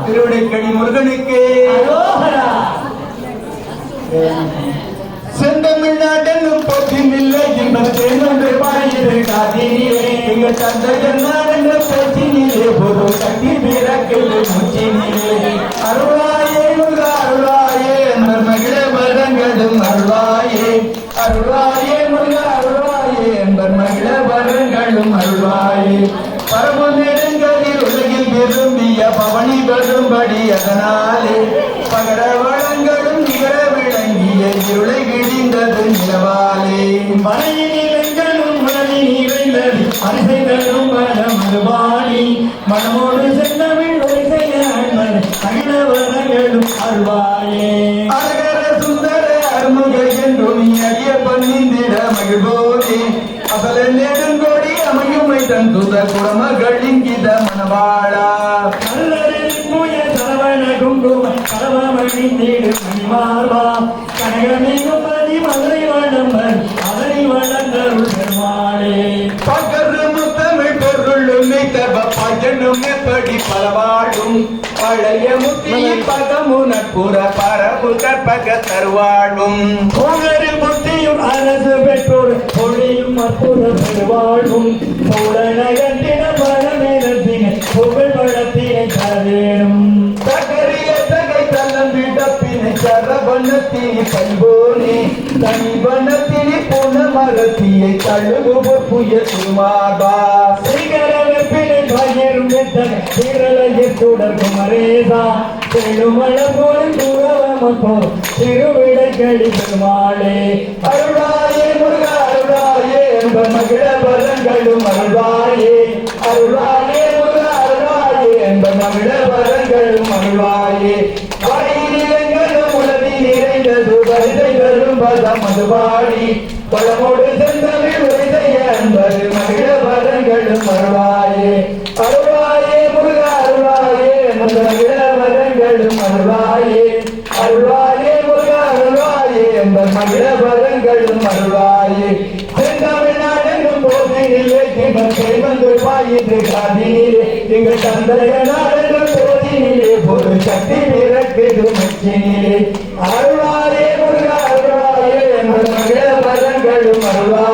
திருவிடைக்கடி முருகனுக்கு செந்தமிழ்நாடன் போற்றினில்லை இன்பத்தேனொன்று பாயிரு காதினிலே எங்கள் தந்தையன்னாடன் போற்றினிலே ஒரு கட்டி பிறக்கில் முச்சினிலே அருளாயே முருகா அருளாயே என்பர் மகிழ வரங்களும் அருளாயே அருளாயே முருகா அருளாயே என்பர் மகிழ வரங்களும் அருளாயே பரம நெடுங்கதில் உலகில் விரும்பிய பவனி வரும்படி அதனாலே பகர வளங்களும் நிகர விளங்கிய இருளை கிழிந்தது நிலவாலே மலையிலும் மனதில் நிறைந்தது அரிசைகளும் மனமருவாணி மனமோடு சென்றவின் அகிலவரங்களும் அருவாயே அழகர சுந்தர அருமுக என்றும் நீ அறிய பண்ணிந்திட மகிழ்வோரே அசல நெடுங்கோடி அமையுமை தன் துத குடமகளின் கீத மனவாழா சரவண குங்கும கரவமணி நீடு மணிமார்வா கனகமிகும் மதி மதுரை வளம்பன் அதனை வளர்ந்தருள் பெருமாளே பகரு முத்தமிழ் பொருளும் பாஜனும் எப்படி பலவாடும் பழைய முத்தி பகமு நட்புற பரபு கற்பக தருவாடும் புகரு முத்தியும் அரசு பெற்றோர் பொழியும் அற்புத பெருவாழ்வும் நகத்தின பழமேனத்தின புகழ் வளத்தினை தரவேணும் தகரிய தகை தன்னம் விடப்பினை சரவணத்தினி பல்போனி தனி வனத்தினி புன மரத்தியை தழுவு புய சுமாபா சிகர வெப்பினை பகிரும் விரலையத்துடர் குமரேசா செழுமள போல் துறவமப்போ திருவிடைக்கடி பெருமாளே அருளாயே முருகா அருளாயே என்ப மகிழ பலங்களும் அருளாயே அருளாயே முருகா அருளாயே என்ப மகிழ பலங்களும் அருளாயே வரையிலங்களும் உலகி நிறைந்தது வரிதைகளும் பதம் மதுவாடி பழமோடு சென்றவில் உரைதைய என்பது மகிழ பலங்களும் அருளாயே அருளாயே முருகா அருளாயே என்ப மகிழ பலங்களும் அருளாயே அருளாயே முருகா அருளாயே என்ப மகிழ பலங்களும் அருளாயே செந்தமிழ்நாடெங்கும் போதினிலே திங்கள் வந்து பாயிற்று காதினிலே எங்கள் தந்தையனாடெங்கும் போதினிலே ஒரு சக்தி பிறக்குது முச்சினிலே அருளாயே முருகா அருளாயே என்ப மகிழ பலங்களும் அருளாயே